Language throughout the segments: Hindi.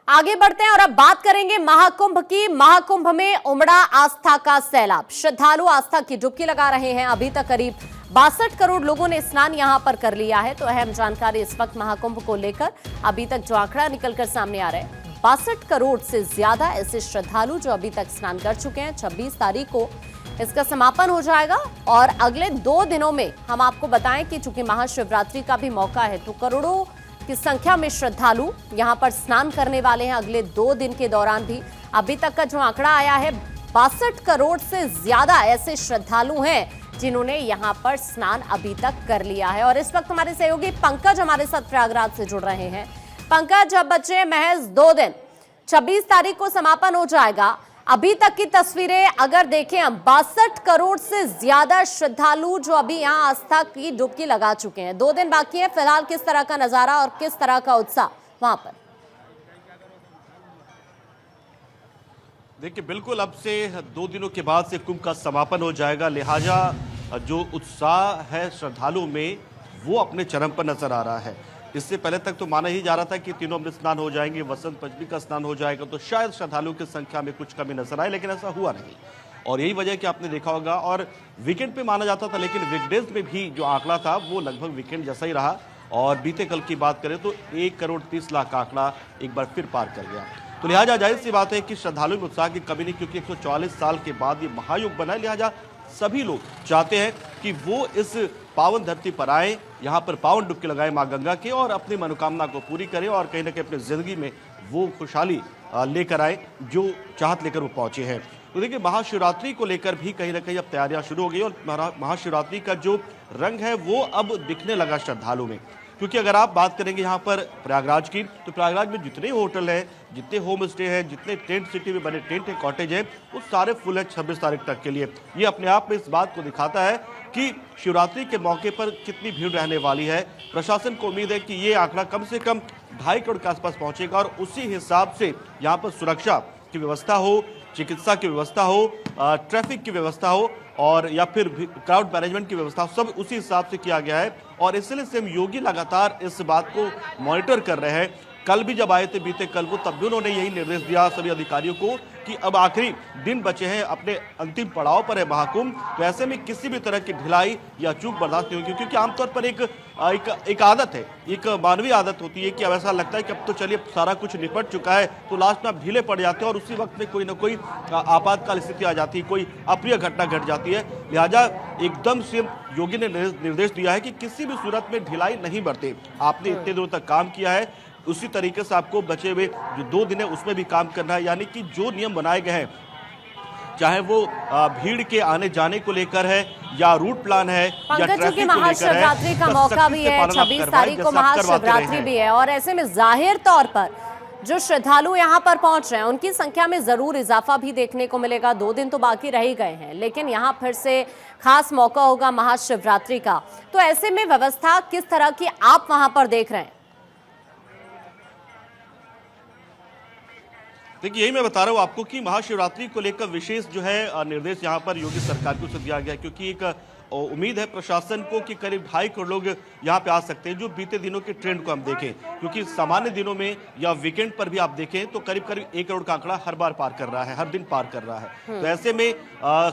आगे बढ़ते हैं और अब बात करेंगे महाकुंभ की। महाकुंभ में उमड़ा आस्था का सैलाब। श्रद्धालु आस्था की डुबकी लगा रहे हैं। अभी तक करीब 62 करोड़ लोगों ने स्नान यहां पर कर लिया है। तो अहम जानकारी इस वक्त महाकुंभ को लेकर अभी तक जो आंकड़ा निकलकर सामने आ रहा है, 62 करोड़ से ज्यादा ऐसे श्रद्धालु जो अभी तक स्नान कर चुके हैं। 26 तारीख को इसका समापन हो जाएगा और अगले 2 दिनों में हम आपको बताएं कि चूंकि महाशिवरात्रि का भी मौका है तो करोड़ों की संख्या में श्रद्धालु यहां पर स्नान करने वाले हैं अगले 2 दिन के दौरान भी। अभी तक का जो आंकड़ा आया है, 62 करोड़ से ज्यादा ऐसे श्रद्धालु हैं जिन्होंने यहां पर स्नान अभी तक कर लिया है। और इस वक्त हमारे सहयोगी पंकज हमारे साथ प्रयागराज से जुड़ रहे हैं। पंकज, अब बचे महज 2 दिन, 26 तारीख को समापन हो जाएगा। अभी तक की तस्वीरें अगर देखें हम, 62 करोड़ से ज्यादा श्रद्धालु जो अभी यहां आस्था की डुबकी लगा चुके हैं। 2 दिन बाकी है। फिलहाल किस तरह का नजारा और किस तरह का उत्साह वहां पर? देखिए, बिल्कुल अब से 2 दिनों के बाद से कुंभ का समापन हो जाएगा, लिहाजा जो उत्साह है श्रद्धालुओं में वो अपने चरम पर नजर आ रहा है। इससे पहले तक तो माना ही जा रहा था कि तीनों अमृत स्नान हो जाएंगे, वसंत पंचमी का स्नान हो जाएगा तो शायद श्रद्धालुओं की संख्या में कुछ कमी नजर आए, लेकिन ऐसा हुआ नहीं। और यही वजह कि आपने देखा होगा, और वीकेंड पे माना जाता था लेकिन वीकडेज में भी जो आंकड़ा था वो लगभग वीकेंड जैसा ही रहा। और बीते कल की बात करें तो 1 करोड़ 30 लाख का आंकड़ा एक बार फिर पार कर गया। तो लिहाजा जाहिर सी बात है कि श्रद्धालुओं में उत्साह की कमी नहीं, क्योंकि 144 साल के बाद ये महायुग बना है। लिहाजा सभी लोग चाहते हैं कि वो इस पावन धरती पर आए, यहाँ पर पावन डुबकी लगाए माँ गंगा के और अपनी मनोकामना को पूरी करें और कहीं ना कहीं अपनी जिंदगी में वो खुशहाली लेकर आए जो चाहत लेकर वो पहुंचे हैं। तो देखिए, महाशिवरात्रि को लेकर भी कहीं ना कहीं अब तैयारियां शुरू हो गई और महाशिवरात्रि का जो रंग है वो अब दिखने लगा श्रद्धालु में। क्योंकि अगर आप बात करेंगे यहाँ पर प्रयागराज की, तो प्रयागराज में जितने होटल हैं, जितने होम स्टे हैं, जितने टेंट सिटी में बने टेंट है, कॉटेज है, वो सारे फुल है 26 तारीख तक के लिए। ये अपने आप में इस बात को दिखाता है कि शिवरात्रि के मौके पर कितनी भीड़ रहने वाली है। प्रशासन को उम्मीद है कि ये आंकड़ा कम से कम 2.5 करोड़ के आसपास पहुंचेगा और उसी हिसाब से यहाँ पर सुरक्षा की व्यवस्था हो, चिकित्सा की व्यवस्था हो, ट्रैफिक की व्यवस्था हो और या फिर क्राउड मैनेजमेंट की व्यवस्था, सब उसी हिसाब से किया गया है। और इसलिए सीएम योगी लगातार इस बात को मॉनिटर कर रहे हैं। कल भी जब आए थे बीते कल वो, तब भी उन्होंने यही निर्देश दिया सभी अधिकारियों को कि अब आखिरी दिन बचे हैं, अपने अंतिम पड़ाव पर है महाकुंभ, तो ऐसे में किसी भी तरह की ढिलाई या चूक बर्दाश्त नहीं होगी। क्योंकि आमतौर पर एक आदत है, एक मानवीय आदत होती है कि अब ऐसा लगता है कि अब तो चलिए सारा कुछ निपट चुका है, तो लास्ट में आप ढीले पड़ जाते हैं और उसी वक्त में कोई ना कोई आपातकाल स्थिति आ जाती है, कोई अप्रिय घटना घट जाती है। लिहाजा एकदम सीएम योगी ने निर्देश दिया है कि किसी भी सूरत में ढिलाई नहीं बरते। आपने इतने दिनों तक काम किया है, उसी तरीके से आपको बचे हुए जो 2 दिन है उसमें भी काम करना है। यानी कि जो नियम बनाए गए हैं, चाहे वो भीड़ के आने जाने को लेकर है या रूट प्लान है या ट्रैफिक को लेकर है, महाशिवरात्रि का मौका भी है, 26 तारीख को महाशिवरात्रि भी है और ऐसे में जाहिर तौर पर जो श्रद्धालु यहाँ पर पहुंच रहे हैं उनकी संख्या में जरूर इजाफा भी देखने को मिलेगा। 2 दिन तो बाकी रह ही गए हैं, लेकिन यहाँ फिर से खास मौका होगा महाशिवरात्रि का। तो ऐसे में व्यवस्था किस तरह की आप वहां पर देख रहे हैं? देखिए, यही मैं बता रहा हूँ आपको कि महाशिवरात्रि को लेकर विशेष जो है निर्देश यहाँ पर योगी सरकार को दिया गया, क्योंकि एक उम्मीद है प्रशासन को कि करीब 2.5 करोड़ लोग यहाँ पे आ सकते हैं। जो बीते दिनों के ट्रेंड को हम देखें, क्योंकि सामान्य दिनों में या वीकेंड पर भी आप देखें तो करीब 1 करोड़ का आंकड़ा हर बार पार कर रहा है, हर दिन पार कर रहा है। तो ऐसे में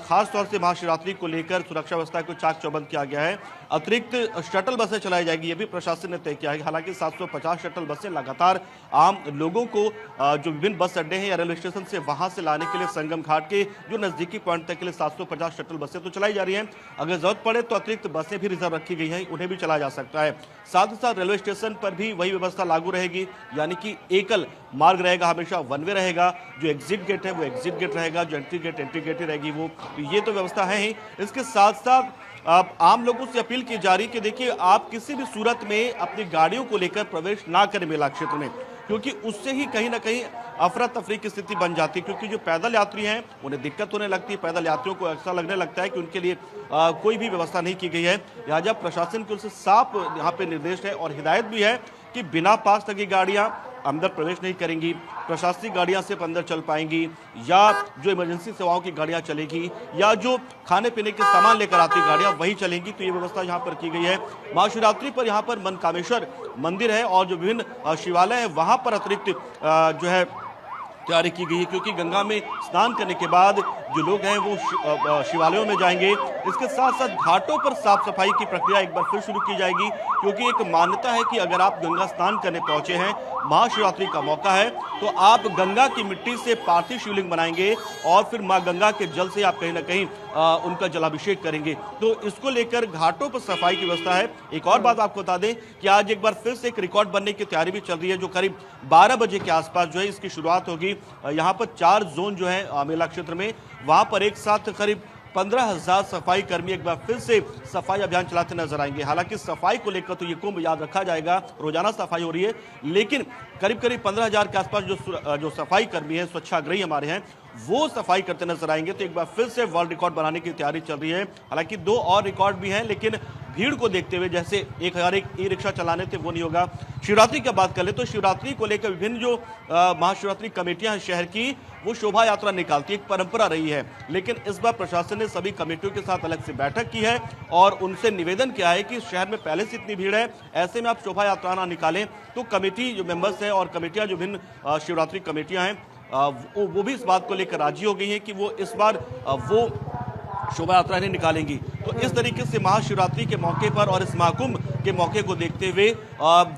खास तौर से महाशिवरात्रि को लेकर सुरक्षा व्यवस्था को चाक चौबंद किया गया है। अतिरिक्त शटल बसें चलाई जाएगी, ये भी प्रशासन ने तय किया है। हालांकि 750 शटल बसें लगातार आम लोगों को जो विभिन्न बस अड्डे हैं या रेलवे स्टेशन से वहां से लाने के लिए संगम घाट के जो नजदीकी पॉइंट तक के लिए 750 शटल बसें तो चलाई जा रही हैं। अगर जरूरत पड़े तो अतिरिक्त बसें भी रिजर्व रखी गई हैं, उन्हें भी चलाया जा सकता है। साथ ही साथ रेलवे स्टेशन पर भी वही व्यवस्था लागू रहेगी, यानी कि एकल मार्ग रहेगा, हमेशा वन वे रहेगा। जो एग्जिट गेट है वो एग्जिट गेट रहेगा, जो एंट्री गेट ही रहेगी वो। तो ये तो व्यवस्था है ही। इसके साथ साथ आप आम लोगों से अपील की जा रही कि देखिए, आप किसी भी सूरत में अपनी गाड़ियों को लेकर प्रवेश ना करें मेला क्षेत्र में, क्योंकि उससे ही कहीं ना कहीं अफरा तफरी की स्थिति बन जाती है। क्योंकि जो पैदल यात्री हैं उन्हें दिक्कत होने लगती है, पैदल यात्रियों को ऐसा लगने लगता है कि उनके लिए कोई भी व्यवस्था नहीं की गई है। लिहाजा प्रशासन की ओर से साफ यहाँ पे निर्देश है और हिदायत भी है कि बिना पास लगी गाड़ियाँ अंदर प्रवेश नहीं करेंगी, प्रशासनिक गाड़ियां सिर्फ अंदर चल पाएंगी, या जो इमरजेंसी सेवाओं की गाड़ियां चलेगी, या जो खाने पीने के सामान लेकर आती गाड़ियां वही चलेंगी। तो ये व्यवस्था यहाँ पर की गई है। महाशिवरात्रि पर यहाँ पर मनकामेश्वर मंदिर है और जो विभिन्न शिवालय है वहाँ पर अतिरिक्त जो है तैयारी की गई है, क्योंकि गंगा में स्नान करने के बाद जो लोग हैं वो शिवालयों में जाएंगे। इसके साथ साथ घाटों पर साफ सफाई की प्रक्रिया एक बार फिर शुरू की जाएगी, क्योंकि एक मान्यता है कि अगर आप गंगा स्नान करने पहुंचे हैं, महाशिवरात्रि का मौका है, तो आप गंगा की मिट्टी से पार्थिव शिवलिंग बनाएंगे और फिर मां गंगा के जल से आप कहीं ना कहीं उनका जलाभिषेक करेंगे। तो इसको लेकर घाटों पर सफाई की व्यवस्था है। एक और बात आपको बता दें कि आज एक बार फिर से एक रिकॉर्ड बनने की तैयारी भी चल रही है, जो करीब 12 बजे के आसपास जो है इसकी शुरुआत होगी। यहाँ पर 4 जोन जो है मेला क्षेत्र में, वहां पर एक साथ करीब 15,000 सफाई कर्मी एक बार फिर से सफाई अभियान चलाते नजर आएंगे। हालांकि सफाई को लेकर तो ये कुंभ याद रखा जाएगा, रोजाना सफाई हो रही है, लेकिन करीब करीब 15,000 के आसपास जो सफाई कर्मी हैं, स्वच्छाग्रही हमारे हैं, वो सफाई करते नजर आएंगे। तो एक बार फिर से वर्ल्ड रिकॉर्ड बनाने की तैयारी चल रही है। हालांकि 2 और रिकॉर्ड भी हैं, लेकिन भीड़ को देखते हुए जैसे 1001 ई-रिक्शा चलाने थे वो नहीं होगा। शिवरात्रि की बात कर ले तो शिवरात्रि को लेकर विभिन्न जो महाशिवरात्रि कमेटियां हैं शहर की, वो शोभा यात्रा निकालती है, एक परंपरा रही है। लेकिन इस बार प्रशासन ने सभी कमेटियों के साथ अलग से बैठक की है और उनसे निवेदन किया है कि शहर में पहले से इतनी भीड़ है, ऐसे में आप शोभा यात्रा ना निकालें। तो कमेटी जो मेंबर्स हैं और कमेटियां जो विभिन्न शिवरात्रि कमेटियां हैं वो भी इस बात को लेकर राजी हो गई हैं कि वो इस बार वो शोभा यात्रा नहीं निकालेंगी। तो इस तरीके से महाशिवरात्रि के मौके पर और इस महाकुंभ के मौके को देखते हुए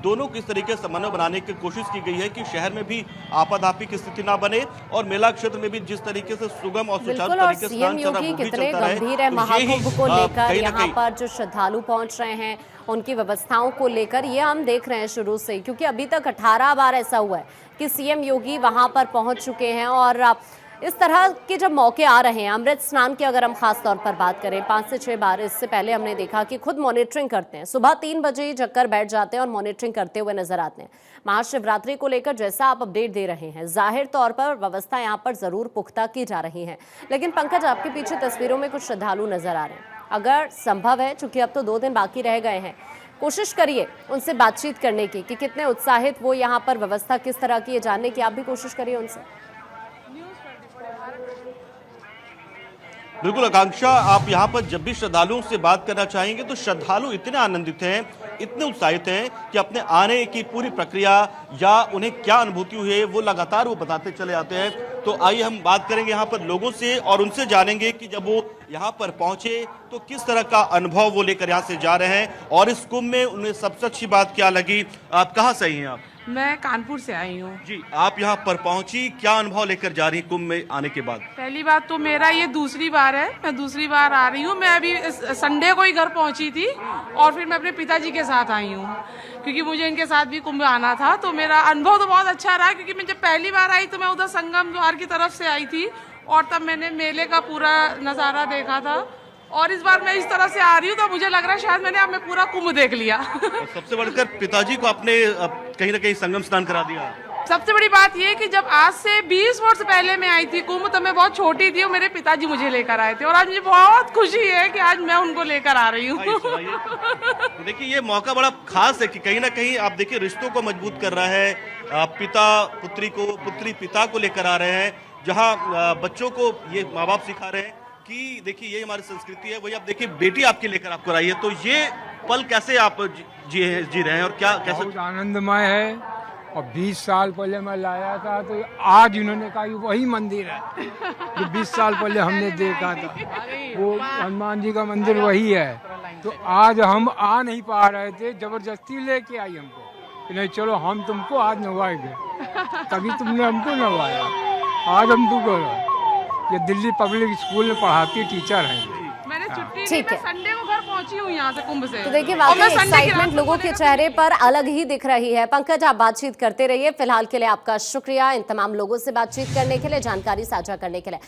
दोनों किस तरीके से समन्वय बनाने की कोशिश की गई है कि शहर में भी आपाधापी की स्थिति ना बने और मेला क्षेत्र में भी जिस तरीके से सुगम और सुचारू तरीके से स्नान चल रहा है वो भी चलता रहे। गंभीर है महाकुंभ को लेकर, यहाँ पर जो श्रद्धालु पहुंच रहे हैं उनकी व्यवस्थाओं को लेकर, ये हम देख रहे हैं शुरू से, क्योंकि अभी तक 18 बार ऐसा हुआ है कि सीएम योगी वहां पर पहुंच चुके हैं। और इस तरह के जब मौके आ रहे हैं, अमृत स्नान की अगर हम खास तौर पर बात करें, 5 से 6 बार इससे पहले हमने देखा कि खुद मॉनिटरिंग करते हैं, सुबह 3 बजे ही जगकर बैठ जाते हैं और मॉनिटरिंग करते हुए नजर आते हैं। महाशिवरात्रि को लेकर जैसा आप अपडेट दे रहे हैं, जाहिर तौर पर व्यवस्था यहाँ पर जरूर पुख्ता की जा रही है। लेकिन पंकज, आपके पीछे तस्वीरों में कुछ श्रद्धालु नजर आ रहे हैं, अगर संभव है, चूंकि अब तो 2 दिन बाकी रह गए हैं, कोशिश करिए उनसे बातचीत करने की कि कितने उत्साहित वो यहाँ पर व्यवस्था किस तरह की है जानने की, आप भी कोशिश करिए उनसे। बिल्कुल आकांक्षा, आप यहाँ पर जब भी श्रद्धालुओं से बात करना चाहेंगे तो श्रद्धालु इतने आनंदित हैं, इतने उत्साहित हैं कि अपने आने की पूरी प्रक्रिया या उन्हें क्या अनुभूति हुई है वो लगातार वो बताते चले आते हैं। तो आइए हम बात करेंगे यहाँ पर लोगों से और उनसे जानेंगे कि जब वो यहाँ पर पहुंचे तो किस तरह का अनुभव वो लेकर यहाँ से जा रहे हैं और इस कुंभ में उन्हें सबसे अच्छी बात क्या लगी। आप कहाँ से आई हैं? आप? मैं कानपुर से आई हूँ जी। आप यहाँ पर पहुंची, क्या अनुभव लेकर जा रही हैं कुंभ में आने के बाद? पहली बात तो मेरा ये दूसरी बार है, मैं दूसरी बार आ रही हूँ। मैं अभी संडे को ही घर पहुँची थी और फिर मैं अपने पिताजी के साथ आई हूँ, क्योंकि मुझे इनके साथ भी कुंभ आना था। तो मेरा अनुभव तो बहुत अच्छा रहा, क्योंकि मैं जब पहली बार आई तो मैं उधर संगम द्वार की तरफ से आई थी और तब मैंने मेले का पूरा नज़ारा देखा था। और इस बार मैं इस तरह से आ रही हूँ तो मुझे लग रहा है शायद मैंने अब मैं पूरा कुंभ देख लिया। और सबसे बढ़कर पिताजी को आपने कहीं ना कहीं संगम स्नान करा दिया। सबसे बड़ी बात ये कि जब आज से 20 वर्ष पहले मैं आई थी कुंभ, तो मैं बहुत छोटी थी और मेरे पिताजी मुझे लेकर आए थे, और आज मुझे बहुत खुशी है कि आज मैं उनको लेकर आ रही हूँ। तो देखिए, ये मौका बड़ा खास है कि कहीं ना कहीं आप देखिए रिश्तों को मजबूत कर रहा है। पिता पुत्री को, पुत्री पिता को लेकर आ रहे हैं, जहाँ बच्चों को ये माँ बाप सिखा रहे हैं कि देखिए ये हमारी संस्कृति है। वही आप देखिए बेटी आपके लेकर आपको आई है, तो ये पल कैसे आप जी रहे हैं और क्या कैसे? बहुत आनंदमय है। और 20 साल पहले मैं लाया था तो आज इन्होंने कहा कि वही मंदिर है जो 20 साल पहले हमने देखा था, वो हनुमान जी का मंदिर वही है। तो आज हम आ नहीं पा रहे थे, जबरदस्ती लेके आई हमको कि नहीं चलो हम तुमको आज नवाएंगे, तभी तुमने हमको नवाया। आज हम तुमको, ये दिल्ली पब्लिक स्कूल में पढ़ाती टीचर हैं। मैंने छुट्टी ठीक है, संडे को घर पहुंची हूँ यहाँ से कुंभ से। तो देखिए वाकई एक्साइटमेंट लोगों के चेहरे पर अलग ही दिख रही है। पंकज, आप बातचीत करते रहिए, फिलहाल के लिए आपका शुक्रिया इन तमाम लोगों से बातचीत करने के लिए, जानकारी साझा करने के लिए।